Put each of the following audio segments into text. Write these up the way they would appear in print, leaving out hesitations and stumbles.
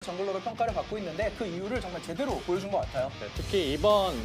정글러로 평가를 받고 있는데 그 이유를 정말 제대로 보여준 것 같아요. 네, 특히 이번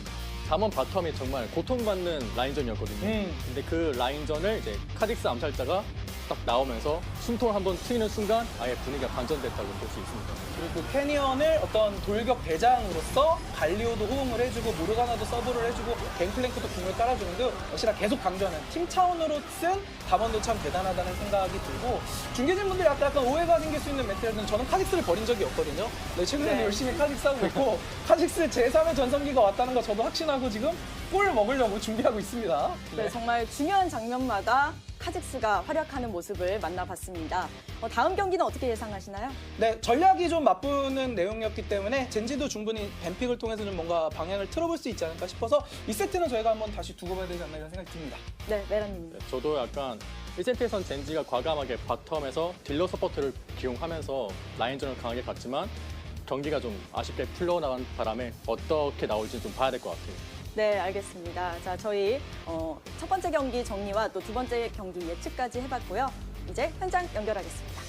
3원 바텀이 정말 고통받는 라인전이었거든요. 근데 그 라인전을 이제 카직스 암살자가 딱 나오면서 숨통을 한번 트이는 순간 아예 분위기가 반전됐다고 볼 수 있습니다. 그리고 캐니언을 어떤 돌격 대장으로서 갈리오도 호응을 해주고 모르가나도 서브를 해주고 갱플랭크도 궁을 깔아주는 등 역시나 계속 강조하는 팀 차원으로 쓴 담원도 참 대단하다는 생각이 들고 중계진분들이 약간 오해가 생길 수 있는 멘트는 저는 카직스를 버린 적이 없거든요. 네, 최근에 열심히 카직스 하고 있고 카직스 제3의 전성기가 왔다는 거 저도 확신하고 지금 골을 먹으려고 준비하고 있습니다. 네, 정말 중요한 장면마다 카직스가 활약하는 모습을 만나봤습니다. 다음 경기는 어떻게 예상하시나요? 네, 전략이 좀 맞붙는 내용이었기 때문에 젠지도 충분히 뱀픽을 통해서 좀 뭔가 방향을 틀어볼 수 있지 않을까 싶어서 이 세트는 저희가 한번 다시 두고 봐야 되지 않나 이런 생각이 듭니다. 네, 메라님. 네, 저도 약간 1세트에선 젠지가 과감하게 바텀에서 딜러 서포트를 기용하면서 라인전을 강하게 갔지만 경기가 좀 아쉽게 풀려나간 바람에 어떻게 나올지 좀 봐야 될 것 같아요. 네, 알겠습니다. 자, 저희 첫 번째 경기 정리와 또 두 번째 경기 예측까지 해봤고요. 이제 현장 연결하겠습니다.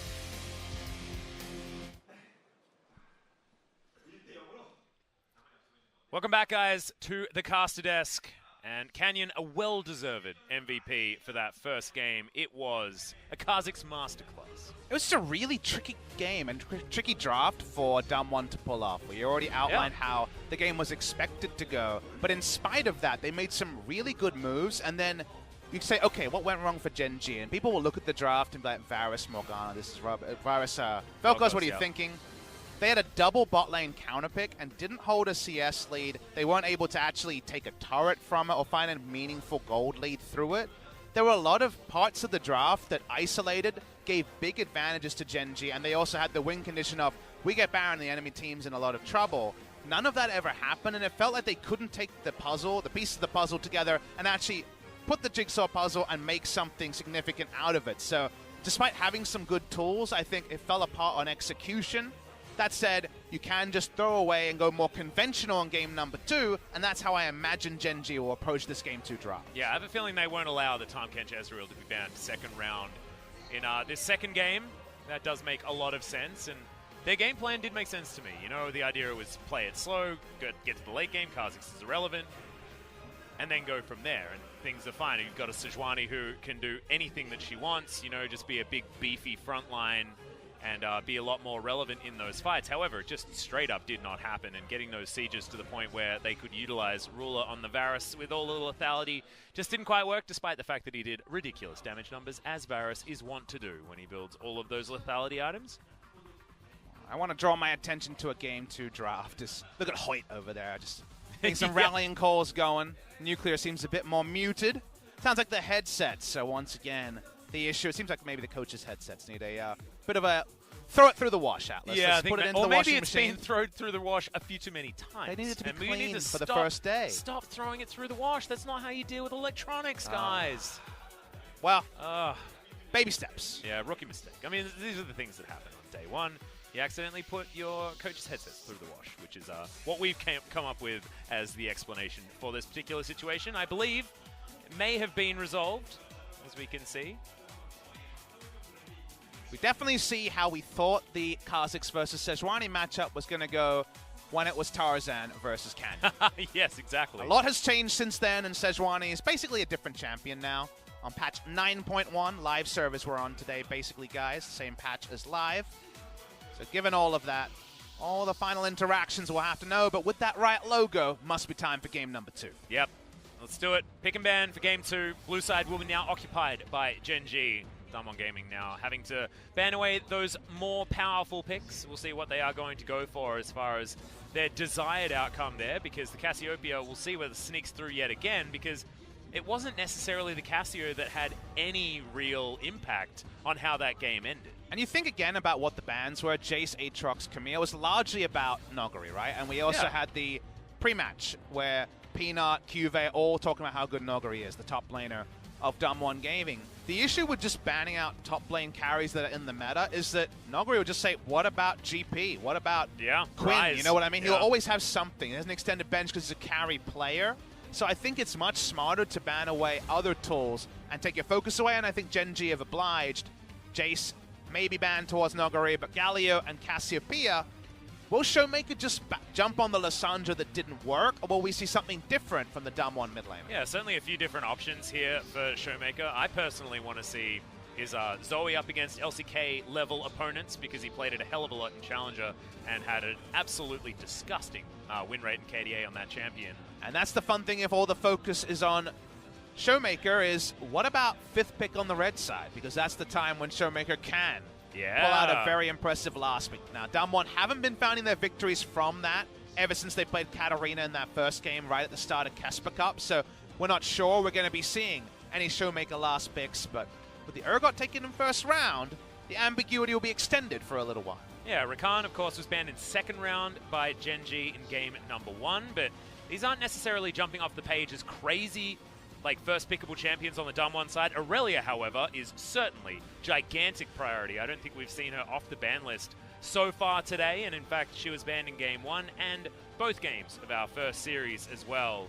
Welcome back, guys, to the caster desk. And Canyon, a well-deserved MVP for that first game. It was a Kha'Zix masterclass. It was just a really tricky game and tricky draft for Damwon to pull off. We already outlined how the game was expected to go, but in spite of that, they made some really good moves, and then you say, okay, what went wrong for Gen G? And people will look at the draft and be like, Varus, Morgana, this is Varus, Vel'Koz, what are you thinking? They had a double bot lane counter pick and didn't hold a CS lead. They weren't able to actually take a turret from it or find a meaningful gold lead through it. There were a lot of parts of the draft that isolated, gave big advantages to Gen G, and they also had the win condition of, we get Baron, the enemy team's in a lot of trouble. None of that ever happened, and it felt like they couldn't take the puzzle, the pieces of the puzzle together and actually put the jigsaw puzzle and make something significant out of it. So despite having some good tools, I think it fell apart on execution. That said, you can just throw away and go more conventional in game number 2, and that's how I imagine Gen G will approach this game 2 draft. Yeah, I have a feeling they won't allow the Tahm Kench Ezreal to be banned second round. In this second game, that does make a lot of sense, and their game plan did make sense to me. You know, the idea was play it slow, get to the late game, Kha'Zix is irrelevant, and then go from there, and things are fine. You've got a Sejuani who can do anything that she wants, you know, just be a big, beefy frontline, and be a lot more relevant in those fights. However, it just straight up did not happen, and getting those sieges to the point where they could utilize Ruler on the Varus with all the lethality just didn't quite work, despite the fact that he did ridiculous damage numbers, as Varus is wont to do when he builds all of those lethality items. I want to draw my attention to a game 2 draft. Just look at Hoyt over there, just getting some rallying calls going. Nuclear seems a bit more muted. Sounds like the headsets. So once again, the issue, it seems like maybe the coach's headsets need a bit of a throw it through the wash, Atlas. Yeah, Let's I think put it into or the maybe washing it's machine. been thrown through the wash a few too many times. They need it to be and we clean need to for the stop, first day. Stop throwing it through the wash. That's not how you deal with electronics, guys. Well, baby steps. Yeah, rookie mistake. I mean, these are the things that happen on day one. You accidentally put your coach's headsets through the wash, which is what we've come up with as the explanation for this particular situation. I believe it may have been resolved, as we can see. We definitely see how we thought the Kha'Zix versus Sejuani matchup was going to go when it was Tarzan versus Canyon. Yes, exactly. A lot has changed since then, and Sejuani is basically a different champion now. On patch 9.1, live service we're on today, basically, guys. Same patch as live. So given all of that, all the final interactions we'll have to know, but with that right logo, must be time for game number 2. Yep. Let's do it. Pick and ban for game 2. Blue side will be now occupied by Gen G. Damwon Gaming now having to ban away those more powerful picks. We'll see what they are going to go for as far as their desired outcome there, because the Cassiopeia, we'll see whether it sneaks through yet again, because it wasn't necessarily the Cassio that had any real impact on how that game ended. And you think again about what the bans were. Jace, Aatrox, Camille was largely about Nogari, right? And we also had the pre-match where Peanut, Cuve all talking about how good Nogari is, the top laner of Damwon Gaming. The issue with just banning out top lane carries that are in the meta is that Nogari would just say, what about GP? What about Quinn? Rise. You know what I mean? He'll always have something. He has an extended bench because he's a carry player. So I think it's much smarter to ban away other tools and take your focus away, and I think Gen G have obliged. Jace maybe banned towards Nogari, but Galio and Cassiopeia Will Showmaker just jump on the Lissandra that didn't work, or will we see something different from the Damwon mid lane? Yeah, certainly a few different options here for Showmaker. I personally want to see is Zoe up against LCK level opponents, because he played it a hell of a lot in Challenger and had an absolutely disgusting win rate in KDA on that champion. And that's the fun thing if all the focus is on Showmaker is, what about 5th pick on the red side? Because that's the time when Showmaker can pull out a very impressive last pick. Now, Damwon haven't been finding their victories from that ever since they played Katarina in that first game right at the start of Casper Cup, so we're not sure we're going to be seeing any Showmaker last picks, but with the Urgot taking him first round, the ambiguity will be extended for a little while. Yeah, Rakan, of course, was banned in second round by Genji in game number 1, but these aren't necessarily jumping off the page as crazy, like, first pickable champions on the Damwon side. Aurelia, however, is certainly gigantic priority. I don't think we've seen her off the ban list so far today, and in fact, she was banned in game 1 and both games of our first series as well.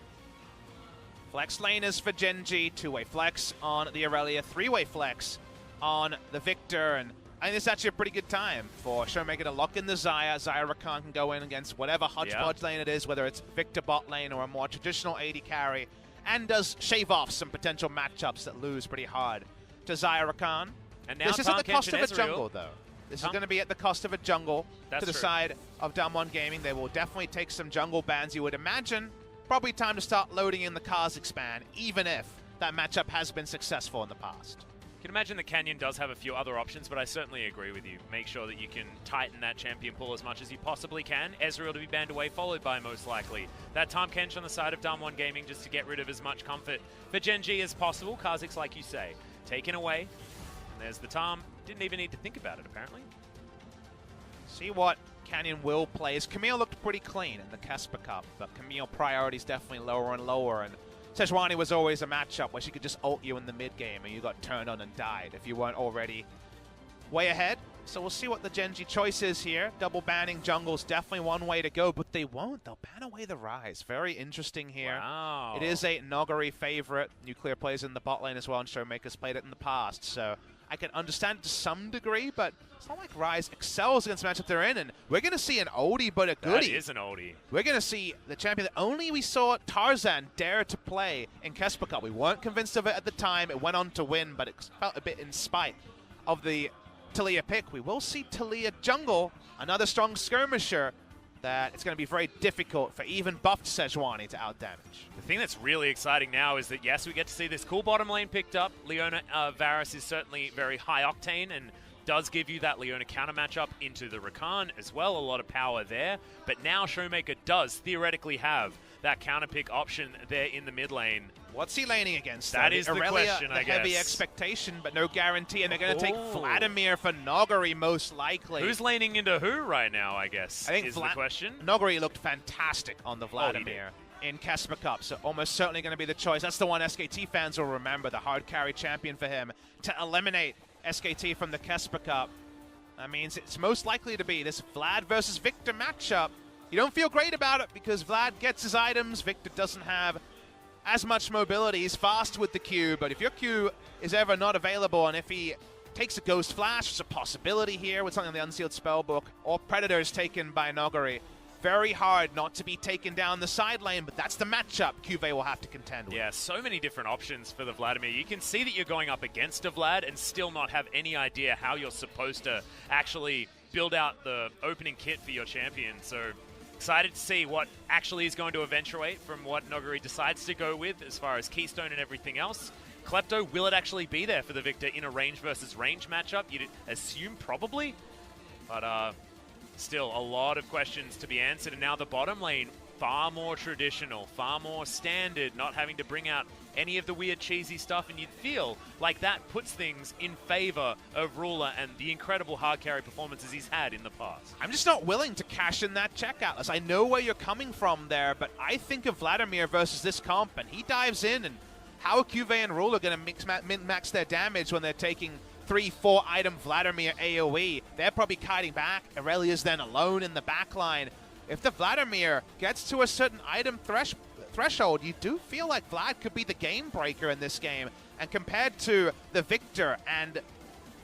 Flex laners for Genji, 2-way flex on the Aurelia, 3-way flex on the Victor, and I think this is actually a pretty good time for Showmaker to lock in the Xayah. Xayah Rakan can go in against whatever hodgepodge lane it is, whether it's Victor bot lane or a more traditional AD carry, and does shave off some potential matchups that lose pretty hard to Xayah Rakan. And now this is at the cost of a jungle, though. This is going to be at the cost of a jungle to the side of Damwon Gaming. They will definitely take some jungle bans, you would imagine. Probably time to start loading in the Kha'Zix ban, even if that matchup has been successful in the past. You can imagine the Canyon does have a few other options, but I certainly agree with you. Make sure that you can tighten that champion pool as much as you possibly can. Ezreal to be banned away, followed by, most likely, that Tahm Kench on the side of Damwon Gaming, just to get rid of as much comfort for Genji as possible. Kha'Zix, like you say, taken away. And there's the Tahm. Didn't even need to think about it, apparently. See what Canyon will play. Camille looked pretty clean in the Casper Cup, but Camille priority's definitely lower and lower, and Sejuani was always a matchup where she could just ult you in the mid game and you got turned on and died if you weren't already way ahead. So we'll see what the Genji choice is here. Double banning jungle's definitely one way to go, but they won't. They'll ban away the Rise. Very interesting here. Wow. It is a Nogari favorite. Nuclear plays in the bot lane as well, and Showmaker's played it in the past, so I can understand it to some degree, but it's not like Rise excels against the matchup they're in, and we're going to see an oldie but a goodie. That is an oldie. We're going to see the champion that only we saw Tarzan dare to play in Casper Cup. We weren't convinced of it at the time. It went on to win, but it felt a bit in spite of the Taliyah pick. We will see Taliyah jungle, another strong skirmisher that it's going to be very difficult for even buffed Sejuani to outdamage. The thing that's really exciting now is that, yes, we get to see this cool bottom lane picked up. Leona Varus is certainly very high octane and does give you that Leona counter matchup into the Rakan as well. A lot of power there. But now Showmaker does theoretically have that counter pick option there in the mid lane. What's he laning against? That is the Aurelia, question, I guess. Heavy expectation, but no guarantee, and they're going to take Vladimir for Nogari most likely. Who's laning into who right now, I guess, I think is the question. Nogari looked fantastic on the Vladimir in Casper Cup, so almost certainly going to be the choice. That's the one SKT fans will remember, the hard carry champion for him to eliminate SKT from the Casper Cup. That means it's most likely to be this Vlad versus Victor matchup. You don't feel great about it because Vlad gets his items. Victor doesn't have as much mobility. He's fast with the Q, but if your Q is ever not available and if he takes a Ghost Flash, there's a possibility here with something in the Unsealed Spellbook, or Predator is taken by Nogari. Very hard not to be taken down the side lane, but that's the matchup Cuvée will have to contend with. Yeah, so many different options for the Vladimir. You can see that you're going up against a Vlad and still not have any idea how you're supposed to actually build out the opening kit for your champion. So excited to see what actually is going to eventuate from what Nogari decides to go with as far as Keystone and everything else. Klepto, will it actually be there for the Victor in a range versus range matchup? You'd assume probably, but still a lot of questions to be answered. And now the bottom lane, far more traditional, far more standard, not having to bring out any of the weird cheesy stuff, and you'd feel like that puts things in favor of Ruler and the incredible hard carry performances he's had in the past. I'm just not willing to cash in that check, Atlas. I know where you're coming from there, but I think of Vladimir versus this comp, and he dives in, and how are Cuvée and Ruler going to min-max their damage when they're taking 3-4 item Vladimir AoE? They're probably kiting back. Aurelia's then alone in the backline. If the Vladimir gets to a certain item threshold, you do feel like Vlad could be the game breaker in this game. And compared to the Victor and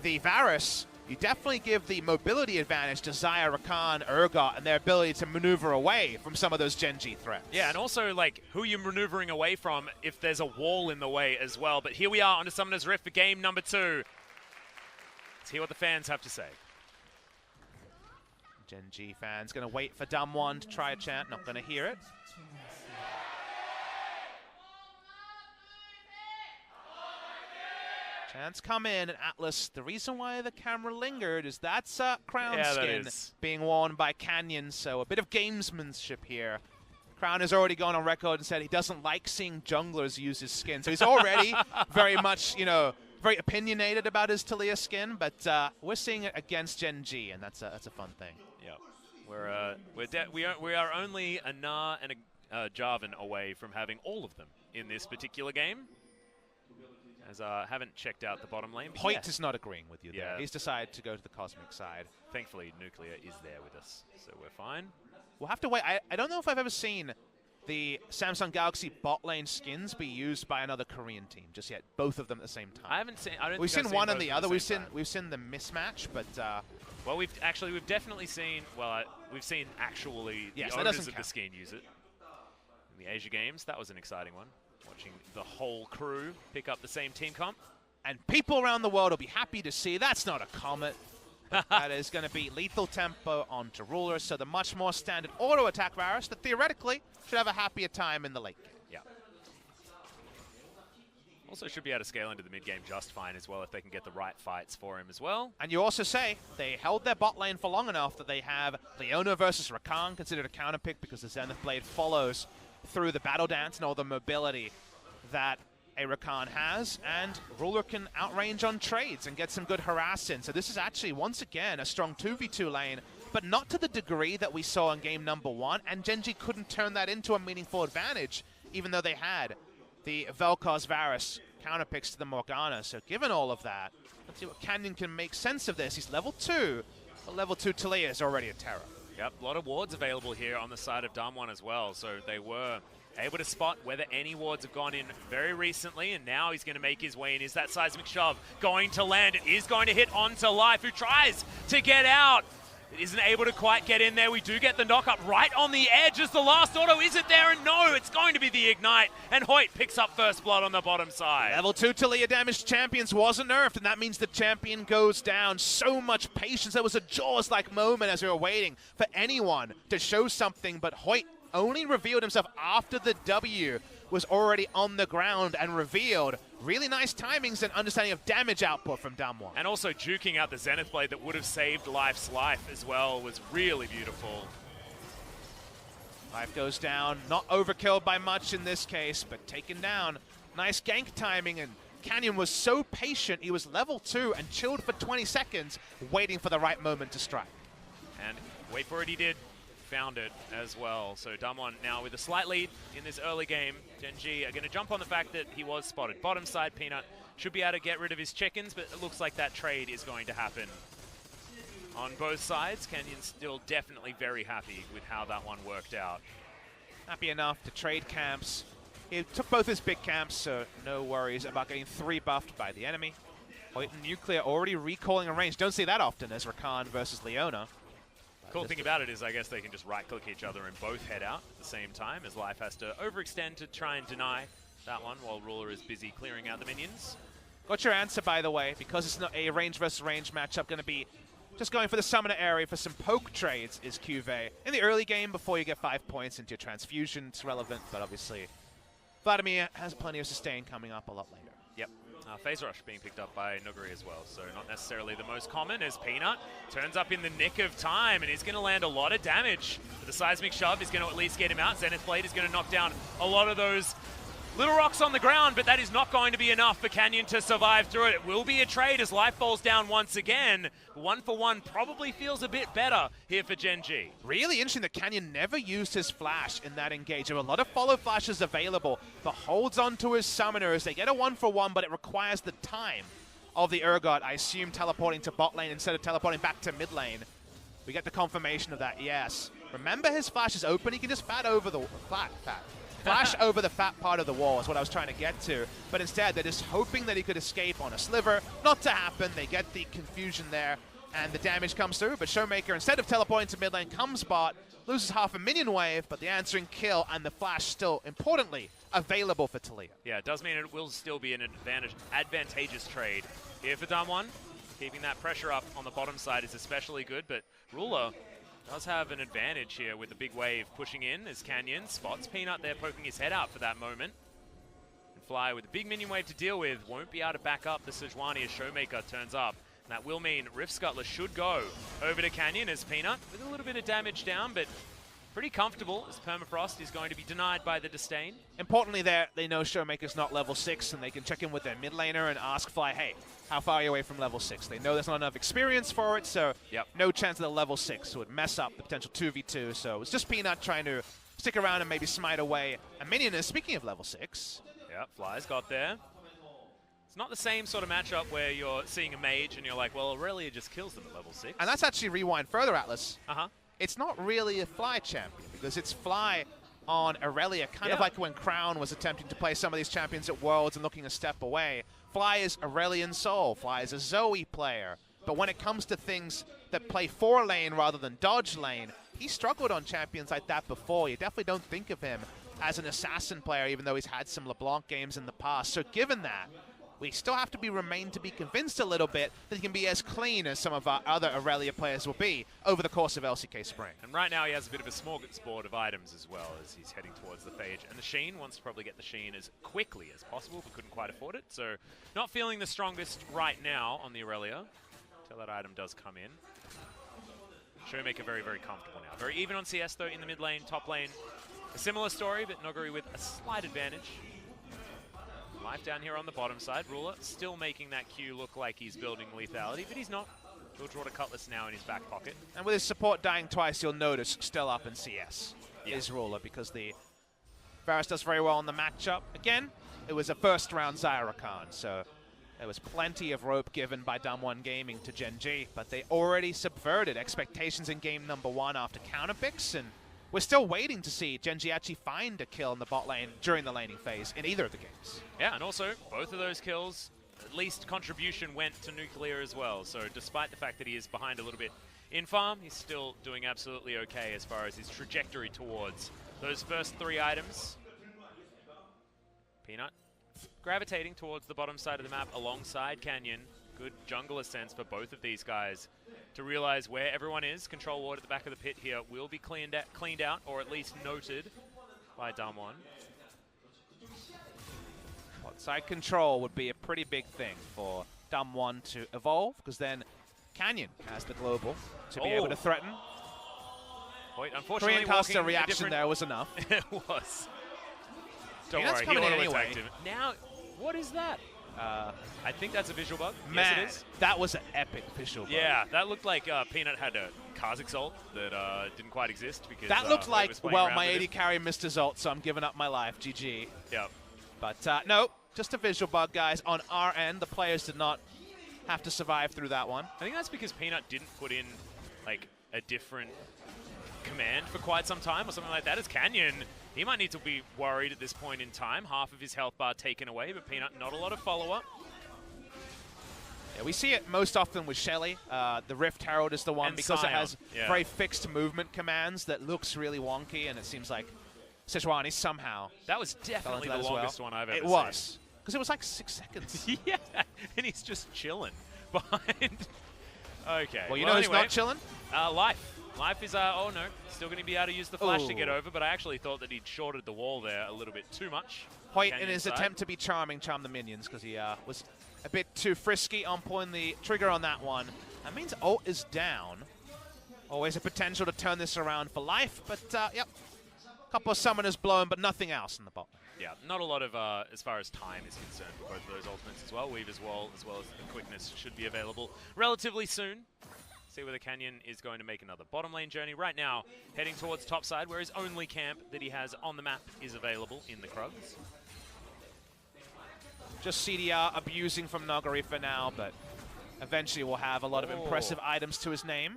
the Varus, you definitely give the mobility advantage to Xayah, Rakan, Urgot, and their ability to maneuver away from some of those Gen.G threats. Yeah, and also, like, who you're maneuvering away from if there's a wall in the way as well. But here we are on the Summoner's Rift for game number 2. Let's hear what the fans have to say. Gen.G fans going to wait for Damwon to try a chant, not going to hear it. Chants come in, and Atlas, the reason why the camera lingered is that's Crown skin being worn by Canyon, so a bit of gamesmanship here. Crown has already gone on record and said he doesn't like seeing junglers use his skin, so he's already very much, you know, very opinionated about his Taliyah skin, but we're seeing it against Gen.G, and that's a fun thing. Yeah, we are only a Gnar and a Jarvan away from having all of them in this particular game. As I haven't checked out the bottom lane. Hoyt is not agreeing with you there. Yeah. He's decided to go to the Cosmic side. Thankfully, Nuclear is there with us, so we're fine. We'll have to wait. I don't know if I've ever seen the Samsung Galaxy bot lane skins be used by another Korean team just yet. Both of them at the same time. I haven't seen. We've seen one and the other. We've seen the mismatch, but well, we've definitely seen. Well, we've seen actually the yes, owners of the skin use it in the Asia Games. That was an exciting one. Watching the whole crew pick up the same team comp. And people around the world will be happy to see that's not a comet. That is going to be lethal tempo onto Ruler, so the much more standard auto attack Varus that theoretically should have a happier time in the late game. Yeah. Also should be able to scale into the mid game just fine as well if they can get the right fights for him as well. And you also say they held their bot lane for long enough that they have Leona versus Rakan considered a counter pick because the Zenith Blade follows through the battle dance and all the mobility that a Rakan has, and Ruler can outrange on trades and get some good harass in. So this is actually, once again, a strong 2v2 lane, but not to the degree that we saw in game number 1, and Gen.G couldn't turn that into a meaningful advantage, even though they had the Vel'Koz Varus counter picks to the Morgana. So given all of that, let's see what Canyon can make sense of this. He's level 2, but level 2 Taliyah is already a terror. Yep, a lot of wards available here on the side of Damwon as well, so they were able to spot whether any wards have gone in very recently, and now he's going to make his way in. Is that seismic shove going to land? It is going to hit onto Life, who tries to get out. It isn't able to quite get in there. We do get the knock-up right on the edge as the last auto. Is it there? And no, it's going to be the Ignite, and Hoyt picks up first blood on the bottom side. Level 2 Taliyah damaged champions wasn't nerfed, and that means the champion goes down. So much patience. There was a Jaws-like moment as we were waiting for anyone to show something, but Hoyt only revealed himself after the W was already on the ground and revealed. Really nice timings and understanding of damage output from Damwon. And also juking out the Zenith Blade that would have saved Life's life as well was really beautiful. Life goes down, not overkilled by much in this case, but taken down. Nice gank timing, and Canyon was so patient, he was level 2 and chilled for 20 seconds, waiting for the right moment to strike. And wait for it, he did. Found it as well. So Damwon now with a slight lead in this early game. Gen.G are going to jump on the fact that he was spotted. Bottom side, Peanut should be able to get rid of his chickens, but it looks like that trade is going to happen on both sides. Canyon's still definitely very happy with how that one worked out. Happy enough to trade camps. He took both his big camps, so no worries about getting 3 buffed by the enemy. Hoyt and Nuclear already recalling a range. Don't see that often as Rakan versus Leona. Cool thing about it is I guess they can just right-click each other and both head out at the same time, as Life has to overextend to try and deny that one while Ruler is busy clearing out the minions. Got your answer, by the way, because it's not a range versus range matchup. Going to be just going for the summoner area for some poke trades is Cuvée. In the early game, before you get 5 points into your transfusion, it's relevant, but obviously Vladimir has plenty of sustain coming up a lot later. Yep. Phase Rush being picked up by Nuguri as well, so not necessarily the most common, as Peanut turns up in the nick of time and he's going to land a lot of damage. But the Seismic Shove is going to at least get him out. Zenith Blade is going to knock down a lot of those little rocks on the ground, but that is not going to be enough for Canyon to survive through it. It will be a trade as Life falls down once again. 1-for-1 probably feels a bit better here for Gen.G. Really interesting that Canyon never used his flash in that engage. There were a lot of follow flashes available, but holds on to his summoners. They get a 1-for-1, but it requires the time of the Urgot, I assume teleporting to bot lane instead of teleporting back to mid lane. We get the confirmation of that, yes. Remember, his flash is open. He can just flash over the fat part of the wall is what I was trying to get to. But instead, they're just hoping that he could escape on a sliver. Not to happen. They get the confusion there. and the damage comes through, but Showmaker, instead of teleporting to mid lane, comes bot, loses half a minion wave, but the answering kill and the flash still, importantly, available for Taliyah. Yeah, it does mean it will still be an advantageous trade here for Damwon. Keeping that pressure up on the bottom side is especially good, but Ruler does have an advantage here with the big wave pushing in as Canyon spots Peanut there poking his head out for that moment. And Fly with a big minion wave to deal with won't be able to back up the Sejuani as Showmaker turns up. And that will mean Rift Scuttler should go over to Canyon as Peanut with a little bit of damage down, but pretty comfortable as Permafrost is going to be denied by the Disdain. Importantly there, they know Showmaker's not level 6, and they can check in with their mid laner and ask Fly, hey, how far are you away from level 6? They know there's not enough experience for it, so no chance of the level 6, so it would mess up the potential 2v2. So it's just Peanut trying to stick around and maybe smite away a minion. And speaking of level 6. Yeah, Fly's got there. It's not the same sort of matchup where you're seeing a mage and you're like, well, Aurelia just kills them at level 6. And that's actually rewind further, Atlas. Uh-huh. It's not really a Fly champion, because it's Fly on Aurelia, kind of like when Crown was attempting to play some of these champions at Worlds and looking a step away. Fly is Aurelian Soul. Fly is a Zoe player. But when it comes to things that play 4 lane rather than dodge lane, he struggled on champions like that before. You definitely don't think of him as an assassin player, even though he's had some LeBlanc games in the past. So given that, we still have to remain to be convinced a little bit that he can be as clean as some of our other Aurelia players will be over the course of LCK Spring. And right now he has a bit of a smorgasbord of items as well as he's heading towards the Phage. And the Sheen wants to probably get the Sheen as quickly as possible, but couldn't quite afford it. So not feeling the strongest right now on the Aurelia until that item does come in. Showmaker very, very comfortable now. Very even on CS though in the mid lane, top lane. A similar story, but Noguri with a slight advantage. Life down here on the bottom side. Ruler still making that Q look like he's building lethality, but he's not. He'll draw the Cutlass now in his back pocket. And with his support dying twice, you'll notice still up in CS is Ruler, because the Varus does very well in the matchup. Again, it was a first round Zyra Khan, so there was plenty of rope given by Damwon Gaming to Gen G, but they already subverted expectations in game number 1 after counter picks, and we're still waiting to see Gen G actually find a kill in the bot lane during the laning phase in either of the games. Yeah, and also, both of those kills, at least contribution went to Nuclear as well. So despite the fact that he is behind a little bit in farm, he's still doing absolutely okay as far as his trajectory towards those first 3 items. Peanut gravitating towards the bottom side of the map alongside Canyon. Good jungler sense for both of these guys to realize where everyone is. Control ward at the back of the pit here will be cleaned out, or at least noted by Damwon. Side control would be a pretty big thing for Damwon to evolve, because then Canyon has the global to be able to threaten. Wait, unfortunately, Caster reaction there was enough. It was. Don't Peanut's worry, coming he in auto-attacked anyway. him. Now, what is that? I think that's a visual bug. Man, yes, it is. that was an epic visual bug. Yeah, that looked like Peanut had a Kha'Zix ult that didn't quite exist because that looked Hoyt like, was playing well, around my with 80 it. carry missed his ult, so I'm giving up my life. GG. Yep. But no, just a visual bug, guys. On our end, the players did not have to survive through that one. I think that's because Peanut didn't put in like a different command for quite some time or something like that. As Canyon, he might need to be worried at this point in time. Half of his health bar taken away, but Peanut, not a lot of follow-up. Yeah, we see it most often with Shelly. The Rift Herald is the one, And because Sion, it has yeah. very fixed movement commands that looks really wonky, and it seems like Sejuani somehow That was fell definitely into the that as well. longest one I've ever It seen. was, because it was like 6 seconds. Yeah, and he's just chilling behind. Okay. Well, you know who's anyway, not chilling? Life. Life is, oh no, still going to be able to use the flash to get Ooh. over, but I actually thought that he'd shorted the wall there a little bit too much. Hoyt, in Canyon his side. attempt to be charming, charmed the minions, because he was a bit too frisky on pulling the trigger on that one. That means ult is down. Always a potential to turn this around for life, but yep. Couple of summoners blown, but nothing else in the bot. Yeah, not a lot of, as far as time is concerned for both of those ultimates as well. Weaver's Wall, as well as the quickness, should be available relatively soon. See whether Canyon is going to make another bottom lane journey. Right now, heading towards top side, where his only camp that he has on the map is available in the Krugs. Just CDR abusing from Noguri for now, but eventually will have a lot of impressive items to his name.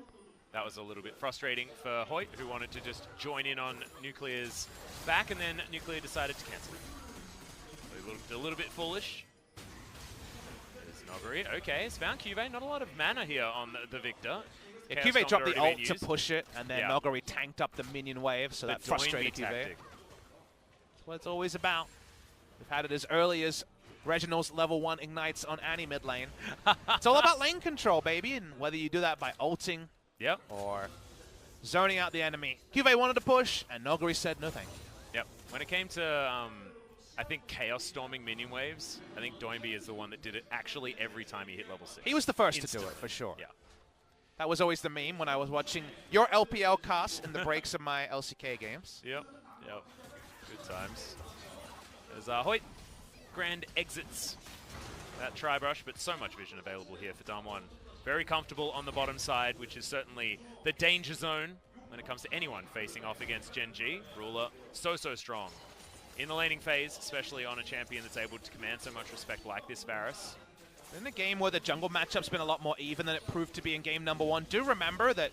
That was a little bit frustrating for Hoyt, who wanted to just join in on Nuclear's back, and then Nuclear decided to cancel it. So he looked a little bit foolish. As Noguri, okay, it's found Cuvee. Not a lot of mana here on the Victor. Yeah, Chaos Cuvee dropped Dominant the already ult been to used. push it, and then Yeah. Noguri tanked up the minion wave, so The that frustrated Doinby Cuvee. tactic. That's what it's always about. We've had it as early as Reginald's level 1 ignites on Annie mid lane. It's all about lane control, baby, and whether you do that by ulting Yep. or zoning out the enemy. Cuvee wanted to push, and Noguri said no thank you. Yep. When it came to, I think, Chaos Storming minion waves, I think Doinby is the one that did it actually every time he hit level 6. He was the first to do Instantly. it, for sure. Yeah. That was always the meme when I was watching your LPL cast in the breaks of my LCK games. Yep. Yep. Good times. As Hoyt grand exits that tri-brush, but so much vision available here for Damwon. Very comfortable on the bottom side, which is certainly the danger zone when it comes to anyone facing off against Gen G. Ruler, so strong in the laning phase, especially on a champion that's able to command so much respect like this Varus. In a game where the jungle matchup's been a lot more even than it proved to be in game number 1, do remember that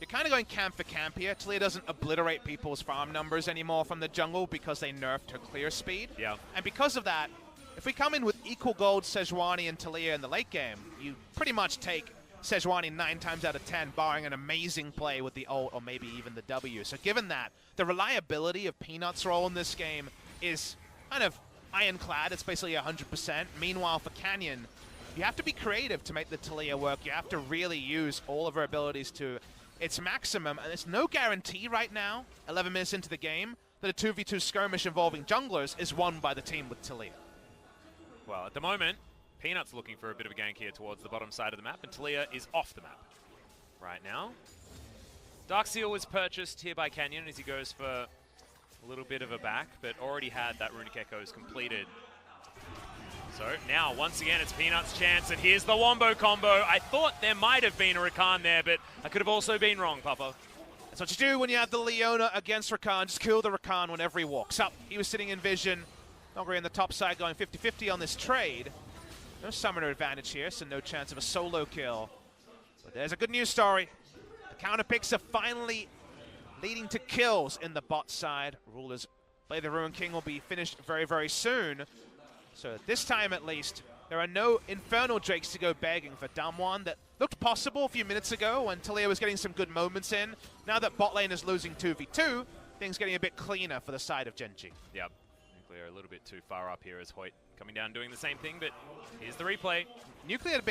you're kind of going camp for camp here. Talia doesn't obliterate people's farm numbers anymore from the jungle because they nerfed her clear speed. Yeah. And because of that, if we come in with equal gold Sejuani and Talia in the late game, you pretty much take Sejuani 9 times out of 10, barring an amazing play with the ult or maybe even the W. So given that, the reliability of Peanut's role in this game is kind of ironclad. It's basically 100%. Meanwhile, for Canyon, you have to be creative to make the Talia work. You have to really use all of her abilities to its maximum, and there's no guarantee right now, 11 minutes into the game, that a 2v2 skirmish involving junglers is won by the team with Talia. Well, at the moment, Peanut's looking for a bit of a gank here towards the bottom side of the map, and Talia is off the map right now. Darkseal was purchased here by Canyon as he goes for a little bit of a back, but already had that Runic Echoes completed. So now, once again, it's Peanut's chance, and here's the Wombo combo. I thought there might have been a Rakan there, but I could have also been wrong, Papa. That's what you do when you have the Leona against Rakan. Just kill the Rakan whenever he walks up. He was sitting in vision. Noguri on the top side going 50-50 on this trade. No summoner advantage here, so no chance of a solo kill. But there's a good news story. The counter picks are finally leading to kills in the bot side. Rulers Play the Ruin King will be finished very soon. So this time at least, there are no Infernal Drakes to go begging for Damwon. That looked possible a few minutes ago when Talia was getting some good moments in. Now that bot lane is losing 2v2, things getting a bit cleaner for the side of Gen G. Yep. Nuclear a little bit too far up here as Hoyt coming down doing the same thing, but here's the replay. Nuclear had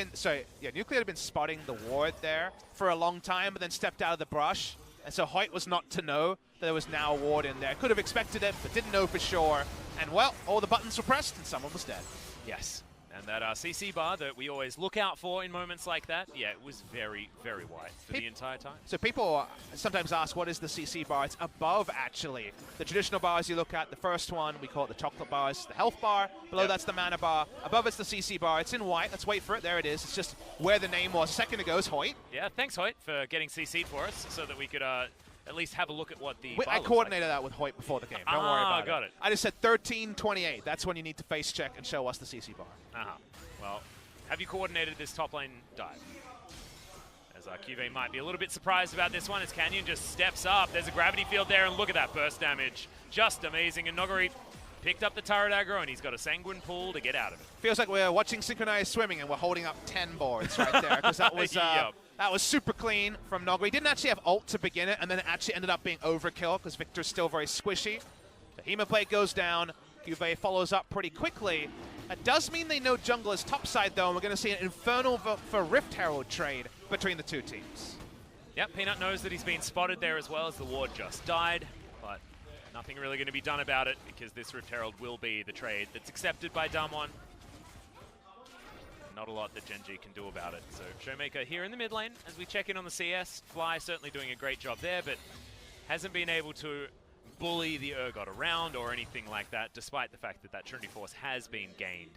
been spotting the ward there for a long time, but then stepped out of the brush. And so Hoyt was not to know that there was now a ward in there. Could have expected it, but didn't know for sure. And well, all the buttons were pressed and someone was dead. Yes. And that CC bar that we always look out for in moments like that, yeah, it was very white for the entire time. So people sometimes ask, what is the CC bar? It's above, actually. The traditional bars you look at, the first one, we call it the chocolate bar, it's the health bar. Below that's the mana bar. Above it's the CC bar. It's in white. Let's wait for it. There it is. It's just where the name was a second ago is Hoyt. Yeah, thanks Hoyt for getting CC'd for us so that we could at least have a look at what the bar I looks coordinated like. that with Hoyt before the game. Don't worry about got it. I just said 13:28. That's when you need to face check and show us the CC bar. Well, have you coordinated this top lane dive? As Cuvee might be a little bit surprised about this one as Canyon just steps up. There's a gravity field there, and look at that burst damage. Just amazing. And Noguri picked up the turret aggro, and he's got a sanguine pool to get out of it. Feels like we're watching synchronized swimming and we're holding up 10 boards right there, because that was Yep. that was super clean from Noguri. Didn't actually have ult to begin it, and then it actually ended up being overkill because Victor's still very squishy. The Hemoplate goes down. Cuvee follows up pretty quickly. That does mean they know jungle is topside, though, and we're going to see an Infernal for Rift Herald trade between the two teams. Yep, Peanut knows that he's been spotted there as well as the ward just died, but nothing really going to be done about it because this Rift Herald will be the trade that's accepted by Damwon. Not a lot that Gen G can do about it. So Showmaker here in the mid lane as we check in on the CS. Fly certainly doing a great job there, but hasn't been able to bully the Urgot around or anything like that, despite the fact that that Trinity Force has been gained.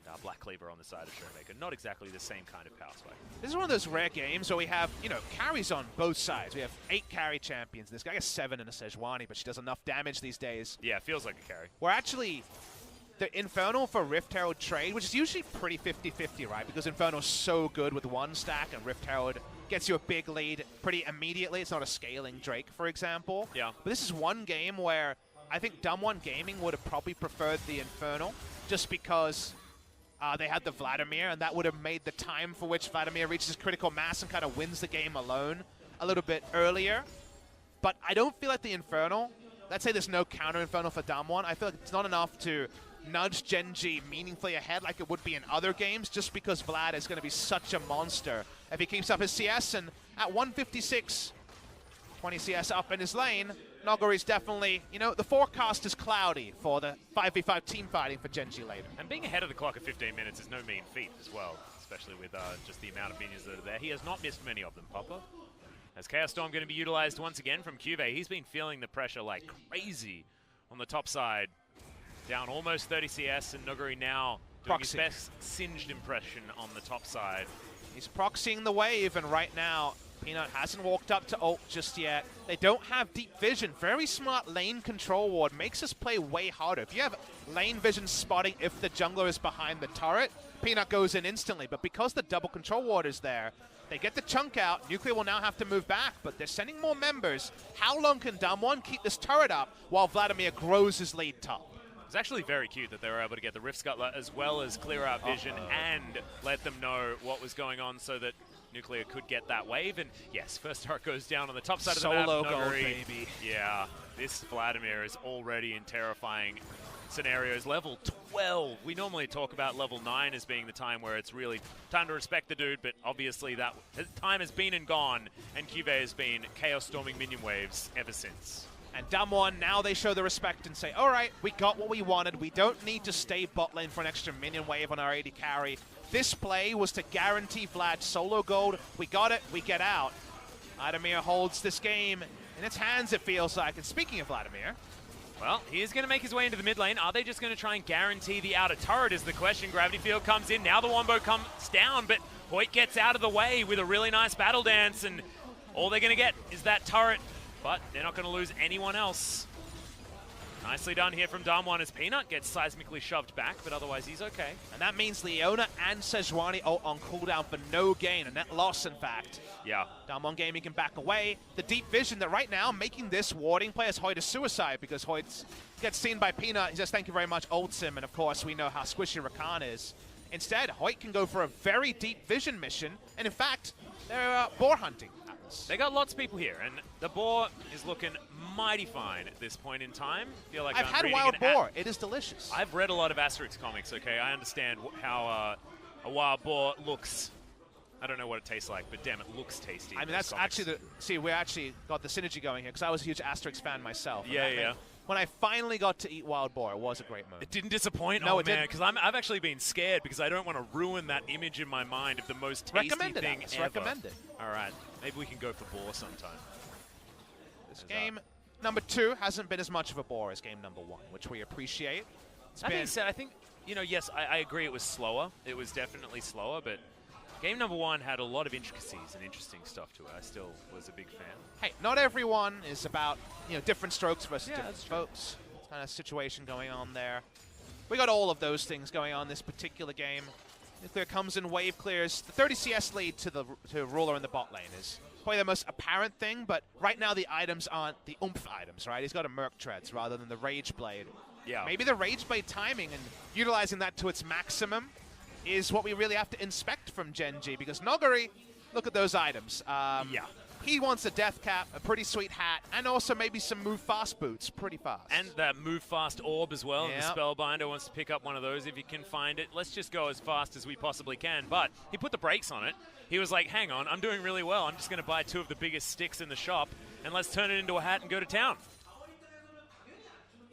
And Black Cleaver on the side of Showmaker, not exactly the same kind of power spike. This is one of those rare games where we have, carries on both sides. We have 8 carry champions. This guy has 7 in a Sejuani, but she does enough damage these days. Yeah, it feels like a carry. We're actually... The Infernal for Rift Herald trade, which is usually pretty 50-50, right? Because Infernal's so good with 1 stack, and Rift Herald gets you a big lead pretty immediately. It's not a scaling Drake, for example. Yeah. But this is one game where I think Damwon Gaming would have probably preferred the Infernal, just because they had the Vladimir, and that would have made the time for which Vladimir reaches critical mass and kind of wins the game alone a little bit earlier. But I don't feel like the Infernal, let's say there's no counter Infernal for Damwon, I feel like it's not enough to nudge Gen.G meaningfully ahead like it would be in other games, just because Vlad is going to be such a monster if he keeps up his CS. And at 156, 20 CS up in his lane, Nogari's definitely, you know, the forecast is cloudy for the 5v5 team fighting for Gen.G later. And being ahead of the clock at 15 minutes is no mean feat as well, especially with just the amount of minions that are there. He has not missed many of them, Papa. As Chaos Storm going to be utilized once again from Cuvée, he's been feeling the pressure like crazy on the top side. Down almost 30 CS, and Nogari now doing his best singed impression on the top side. He's proxying the wave, and right now, Peanut hasn't walked up to ult just yet. They don't have deep vision. Very smart lane control ward. Makes us play way harder. If you have lane vision spotting if the jungler is behind the turret, Peanut goes in instantly. But because the double control ward is there, they get the chunk out. Nuclear will now have to move back, but they're sending more members. How long can Damwon keep this turret up while Vladimir grows his lead top? It's actually very cute that they were able to get the Rift Scuttler as well as clear out vision and let them know what was going on so that Nuclear could get that wave. And yes, first turret goes down on the top side of the map. Solo gold, baby. Yeah, this Vladimir is already in terrifying scenarios. Level 12. We normally talk about level 9 as being the time where it's really time to respect the dude, but obviously that time has been and gone, and Cuvée has been chaos storming minion waves ever since. And Damwon, now they show the respect and say, all right, we got what we wanted. We don't need to stay bot lane for an extra minion wave on our AD carry. This play was to guarantee Vlad solo gold. We got it, we get out. Vladimir holds this game in its hands, it feels like. And speaking of Vladimir, well, he is going to make his way into the mid lane. Are they just going to try and guarantee the outer turret is the question. Gravity Field comes in. Now the Wombo comes down, but Hoyt gets out of the way with a really nice battle dance, and all they're going to get is that turret. But they're not going to lose anyone else. Nicely done here from Damwon as Peanut gets seismically shoved back, but otherwise he's okay. And that means Leona and Sejuani ult on cooldown for no gain, a net loss in fact. Yeah. Damwon Gaming can back away. The deep vision that right now making this warding play as Hoyt is suicide, because Hoyt gets seen by Peanut. He says thank you very much, ults him, and of course we know how squishy Rakan is. Instead, Hoyt can go for a very deep vision mission, and in fact, they're boar hunting. They got lots of people here, and the boar is looking mighty fine at this point in time. Feel like I've had wild boar. It is delicious. I've read a lot of Asterix comics, okay? I understand how a wild boar looks. I don't know what it tastes like, but damn, it looks tasty. I mean, that's actually the... See, we actually got the synergy going here, because I was a huge Asterix fan myself. Yeah. When I finally got to eat wild boar, it was a great moment. It didn't disappoint? No, oh, it man, didn't. because I've actually been scared because I don't want to ruin that image in my mind of the most tasty thing ever. Recommend it. All right, maybe we can go for boar sometime. This game number 2 hasn't been as much of a bore as game number 1, which we appreciate. That being said, I think, you know, yes, I agree it was slower. It was definitely slower, but game number 1 had a lot of intricacies and interesting stuff to it. I still was a big fan. Hey, not everyone is about, you know, different strokes versus different that's true. folks. Kind of situation going on there. We got all of those things going on this particular game. Nuclear comes in, wave clears. The 30 CS lead to Ruler in the bot lane is probably the most apparent thing, but right now the items aren't the oomph items, right? He's got a Merc Treads rather than the Rage Blade. Yeah. Maybe the Rage Blade timing and utilizing that to its maximum is what we really have to inspect from Gen.G, because Nogari, look at those items. Yeah. He wants a death cap, a pretty sweet hat, and also maybe some move fast boots, pretty fast. And that move fast orb as well. Yep. And the Spellbinder wants to pick up one of those if he can find it. Let's just go as fast as we possibly can. But he put the brakes on it. He was like, hang on, I'm doing really well. I'm just going to buy 2 of the biggest sticks in the shop, and let's turn it into a hat and go to town.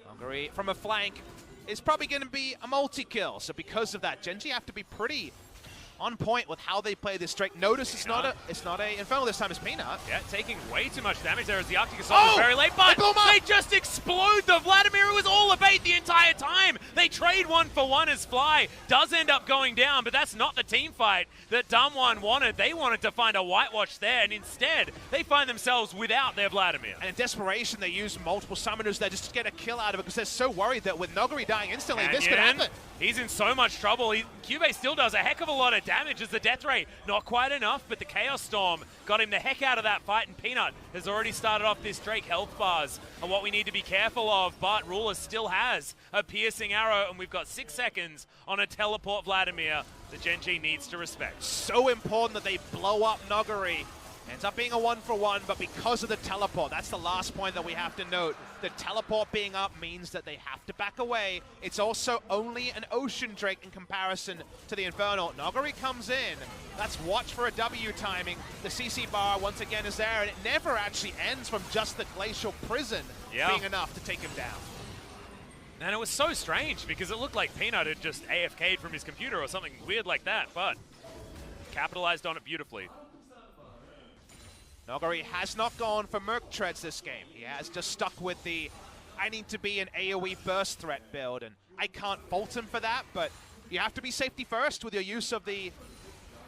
Nogari from a flank is probably going to be a multi-kill. So because of that, Gen.G have to be pretty on point with how they play this Drake. Notice it's not a Infernal this time, it's Peanut. Yeah, taking way too much damage there as the Arctic Assault is very late, but they just explode the Vladimir. It was all a bait the entire time. They trade 1 for 1 as Fly does end up going down, but that's not the team fight that Damwon wanted. They wanted to find a whitewash there, and instead they find themselves without their Vladimir. And in desperation, they use multiple summoners there just to get a kill out of it, because they're so worried that with Nogari dying instantly, this could happen. He's in so much trouble. Cuvée still does a heck of a lot of damage as the death rate. Not quite enough, but the Chaos Storm got him the heck out of that fight, and Peanut has already started off this Drake health bars and what we need to be careful of, but Ruler still has a piercing arrow, and we've got 6 seconds on a teleport Vladimir that Gen G needs to respect. So important that they blow up Nogari. Ends up being a 1-for-1, but because of the teleport, that's the last point that we have to note. The teleport being up means that they have to back away. It's also only an Ocean Drake in comparison to the Infernal. Nogari comes in. Let's watch for a W timing. The CC bar once again is there, and it never actually ends from just the Glacial Prison being enough to take him down. And it was so strange because it looked like Peanut had just AFK'd from his computer or something weird like that, but capitalized on it beautifully. Nogari has not gone for Merc Treads this game. He has just stuck with the, I need to be an AoE burst threat build, and I can't fault him for that, but you have to be safety first with your use of the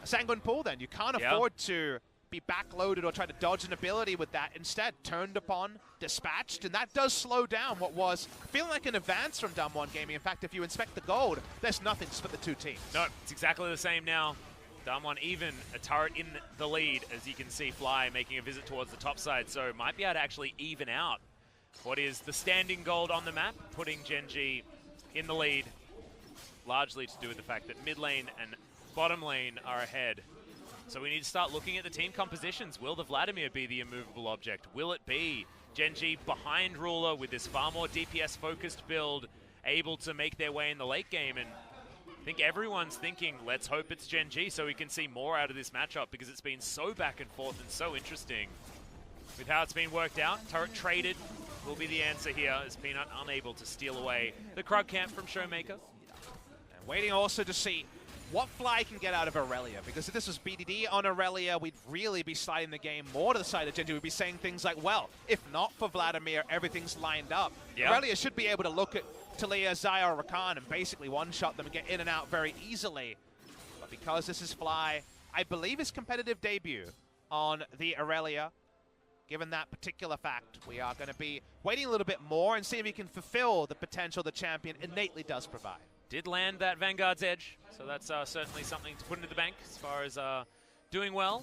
Sanguine Pool then. You can't afford to be backloaded or try to dodge an ability with that. Instead, turned upon, dispatched, and that does slow down what was feeling like an advance from Damwon Gaming. In fact, if you inspect the gold, there's nothing to split the two teams. No, it's exactly the same now. Damwon even a turret in the lead, as you can see Fly making a visit towards the top side, so might be able to actually even out what is the standing gold on the map, putting Gen G in the lead, largely to do with the fact that mid lane and bottom lane are ahead. So we need to start looking at the team compositions. Will the Vladimir be the immovable object? Will it be Gen G behind Ruler with this far more DPS-focused build, able to make their way in the late game? And I think everyone's thinking, let's hope it's Gen G so we can see more out of this matchup, because it's been so back and forth and so interesting. With how it's been worked out, turret traded will be the answer here, as Peanut unable to steal away the Krug camp from Showmaker. And waiting also to see what Fly can get out of Aurelia, because if this was BDD on Aurelia, we'd really be sliding the game more to the side of Gen G. We'd be saying things like, well, if not for Vladimir, everything's lined up. Aurelia should be able to look at Talia, Xayah, or Rakan and basically one-shot them and get in and out very easily. But because this is Fly, I believe his competitive debut on the Aurelia, given that particular fact, we are going to be waiting a little bit more and see if he can fulfill the potential the champion innately does provide. Did land that Vanguard's Edge, so that's certainly something to put into the bank as far as doing well.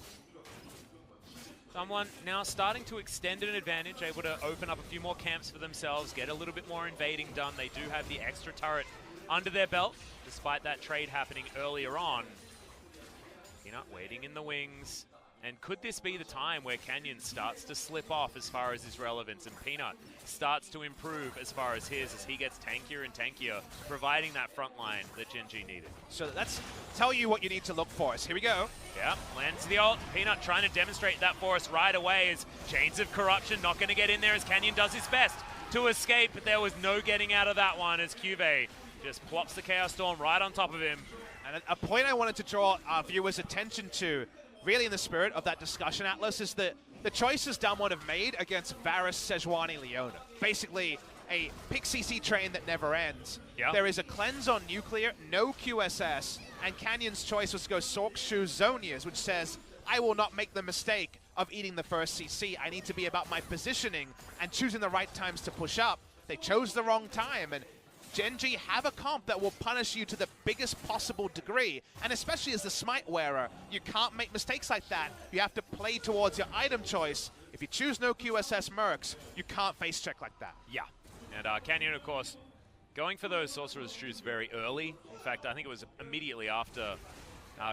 Someone now starting to extend an advantage, able to open up a few more camps for themselves, get a little bit more invading done. They do have the extra turret under their belt, despite that trade happening earlier on. Peanut waiting in the wings. And could this be the time where Canyon starts to slip off as far as his relevance, and Peanut starts to improve as far as his, as he gets tankier and tankier, providing that front line that Gen G needed? So let's tell you what you need to look for. So here we go. Yeah, lands the ult. Peanut trying to demonstrate that for us right away, as Chains of Corruption not going to get in there as Canyon does his best to escape, but there was no getting out of that one as Cuvée just plops the Chaos Storm right on top of him. And a point I wanted to draw our viewers' attention to, really in the spirit of that discussion, Atlas, is that the choices Damwon have made against Varus, Sejuani, Leona. Basically, a pick CC train that never ends. Yeah. There is a cleanse on Nuclear, no QSS, and Canyon's choice was to go Sork, Shu, Zonias, which says, I will not make the mistake of eating the first CC. I need to be about my positioning and choosing the right times to push up. They chose the wrong time, and Gen G have a comp that will punish you to the biggest possible degree, and especially as the Smite wearer, you can't make mistakes like that. You have to play towards your item choice. If you choose no QSS Mercs, you can't face check like that. Yeah, and Canyon, of course, going for those Sorcerer's Shoes very early. In fact, I think it was immediately after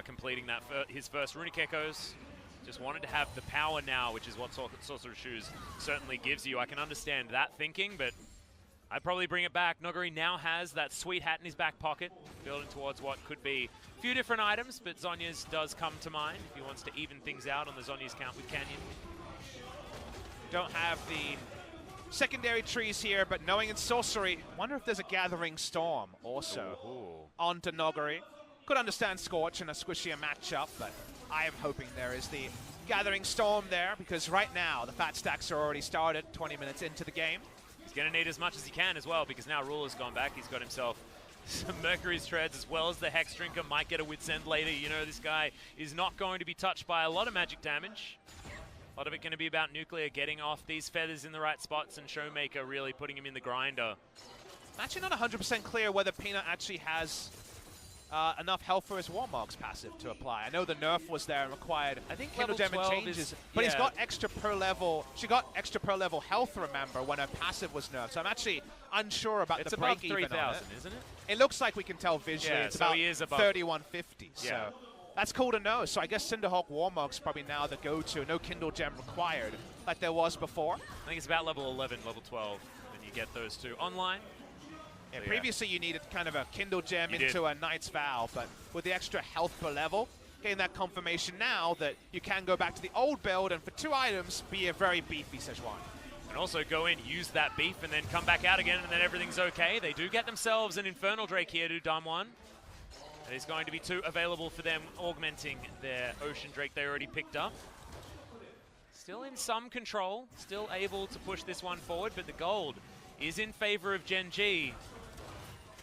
completing that his first Runic Echoes. Just wanted to have the power now, which is what Sorcerer's Shoes certainly gives you. I can understand that thinking, but I'd probably bring it back. Nogari now has that sweet hat in his back pocket, building towards what could be a few different items, but Zhonya's does come to mind if he wants to even things out on the Zhonya's count with Canyon. Don't have the secondary trees here, but knowing it's sorcery, wonder if there's a Gathering Storm also onto Nogari. Could understand Scorch in a squishier matchup, but I am hoping there is the Gathering Storm there, because right now the fat stacks are already started 20 minutes into the game. He's going to need as much as he can as well, because now Ruler's gone back. He's got himself some Mercury's Treads as well as the Hex Drinker. Might get a Wit's End later. You know, this guy is not going to be touched by a lot of magic damage. A lot of it going to be about Nuclear getting off these feathers in the right spots, and Showmaker really putting him in the grinder. I'm actually not 100% clear whether Peanut actually has enough health for his Warmog's passive to apply. I know the nerf was there and required I think Kindle level Gem and 12 changes, is- but he's yeah. got extra pro level. She got extra pro level health, remember, when her passive was nerfed. So I'm actually unsure about It's the above break even on 3,000, it. isn't it? It looks like we can tell visually Yeah, it's so about he is above. 3150. Yeah. So that's cool to know. So I guess Cinderhawk Warmog's probably now the go-to. No Kindle Gem required like there was before. I think it's about level 11, level 12, when you get those two online. Yeah, So, yeah. previously you needed kind of a Kindle Gem You into did. a Knight's Vow, but with the extra health per level, getting that confirmation now that you can go back to the old build and for 2 items be a very beefy Sejuani. And also go in, use that beef, and then come back out again, and then everything's okay. They do get themselves an Infernal Drake here to Damwon. There's going to be 2 available for them, augmenting their Ocean Drake they already picked up. Still in some control, still able to push this one forward, but the gold is in favor of Gen G.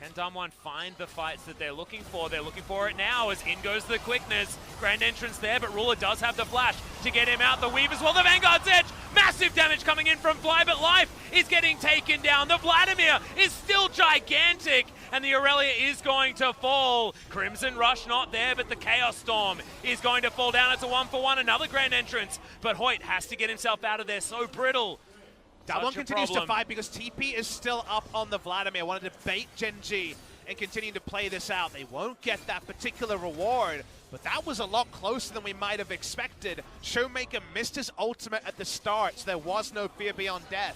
Can Damwon find the fights that they're looking for? They're looking for it now as in goes the quickness. Grand entrance there, but Ruler does have the flash to get him out. The weave as well, the Vanguard's Edge. Massive damage coming in from Fly, but Life is getting taken down. The Vladimir is still gigantic, and the Aurelia is going to fall. Crimson Rush not there, but the Chaos Storm is going to fall down. It's a 1-for-1, another Grand entrance, but Hoyt has to get himself out of there, so brittle. Damwon Such a continues to problem. fight because TP is still up on the Vladimir. Wanted to bait Gen G and continue to play this out. They won't get that particular reward, but that was a lot closer than we might have expected. Showmaker missed his ultimate at the start, so there was no fear beyond death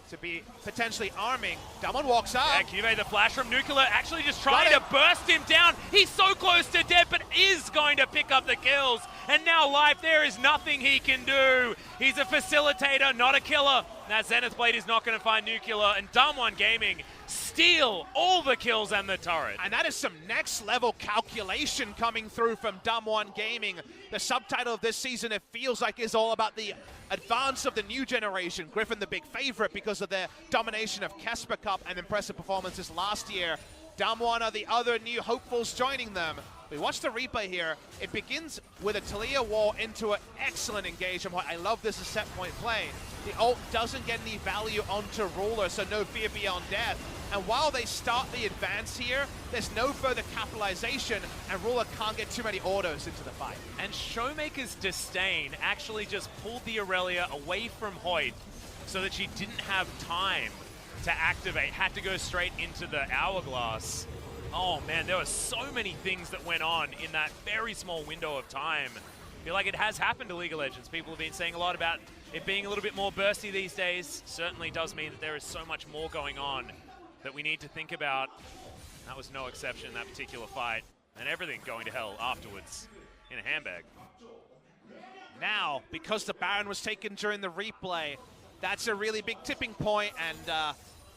to be potentially arming. Damwon walks up. Yeah, Cube, the flash from Nuclear, actually just trying to burst him down. He's so close to death, but is going to pick up the kills. And now Life, there is nothing he can do. He's a facilitator, not a killer. That Zenith Blade is not going to find Nuclear, and Damwon Gaming steal all the kills and the turret. And that is some next level calculation coming through from Damwon Gaming. The subtitle of this season, it feels like, is all about the advance of the new generation. Griffin the big favorite because of their domination of Kesper Cup and impressive performances last year. Damwon are the other new hopefuls joining them. We watch the replay here. It begins with a Talia wall into an excellent engagement. I love this as set point play. The ult doesn't get any value onto Ruler, so no fear beyond death. And while they start the advance here, there's no further capitalization, and Ruler can't get too many autos into the fight. And Showmaker's Disdain actually just pulled the Aurelia away from Hoyt so that she didn't have time to activate, had to go straight into the Hourglass. Oh man, there were so many things that went on in that very small window of time. I feel like it has happened to League of Legends. People have been saying a lot about it being a little bit more bursty these days. Certainly does mean that there is so much more going on that we need to think about. That was no exception in that particular fight. And everything going to hell afterwards in a handbag. Now, because the Baron was taken during the replay, that's a really big tipping point, and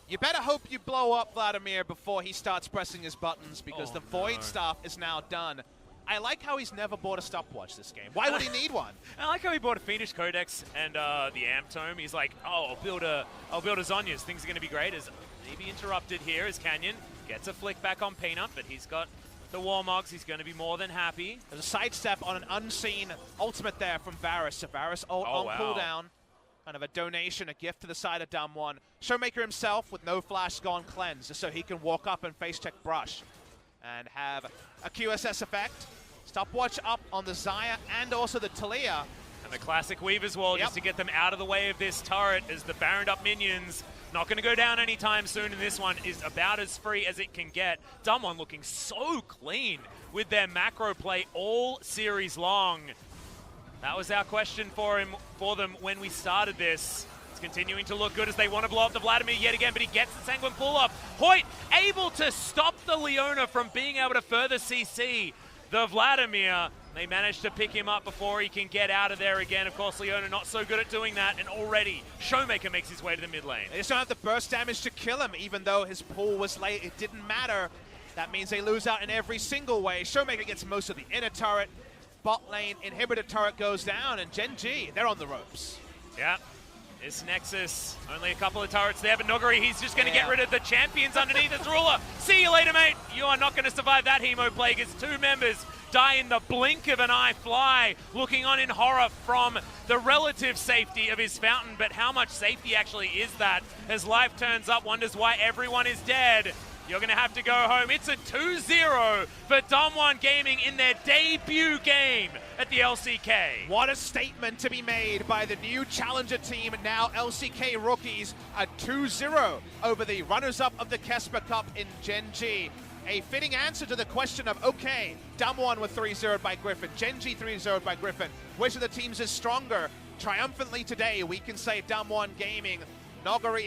you better hope you blow up Vladimir before he starts pressing his buttons, because the Void stuff is now done. I like how he's never bought a stopwatch this game. Why would he need one? I like how he bought a Fiendish Codex and the Amp Tome. He's like, oh, I'll build a Zhonya's. Things are going to be great. As maybe interrupted here as Canyon gets a flick back on Peanut, but he's got the Warmogs. He's going to be more than happy. There's a sidestep on an unseen ultimate there from Varus. So Varus ult Oh, on wow. cooldown. Kind of a donation, a gift to the side of Damwon. Showmaker himself with no flash gone cleanse, just so he can walk up and face check Brush and have a QSS effect. Stopwatch up on the Xayah and also the Talia. And the classic Weaver's Wall just to get them out of the way of this turret as the Baroned up minions. Not going to go down anytime soon, and this one is about as free as it can get. Damwon looking so clean with their macro play all series long. That was our question for them when we started this. It's continuing to look good as they want to blow up the Vladimir yet again, but he gets the Sanguine pull-up. Hoyt able to stop the Leona from being able to further CC the Vladimir. They managed to pick him up before he can get out of there again. Of course, Leona not so good at doing that, and already Showmaker makes his way to the mid lane. They just don't have the burst damage to kill him, even though his pull was late. It didn't matter. That means they lose out in every single way. Showmaker gets most of the inner turret. Bot lane inhibitor turret goes down, and Gen G, they're on the ropes. Yeah. This Nexus, only a couple of turrets there, but Nogari, he's just going to get rid of the champions underneath his ruler. See you later, mate. You are not going to survive that Hemo Plague as 2 members die in the blink of an eye. Fly looking on in horror from the relative safety of his fountain, but how much safety actually is that as Life turns up, wonders why everyone is dead. you're going to have to go home. It's a 2-0 for Damwon Gaming in their debut game at the LCK. What a statement to be made by the new challenger team, now LCK rookies, a 2-0 over the runners-up of the Kesper Cup in Gen G. A fitting answer to the question of, okay, Damwon were 3-0'd by Griffin, Gen G 3-0'd by Griffin. Which of the teams is stronger? Triumphantly today, we can say Damwon Gaming, Nogari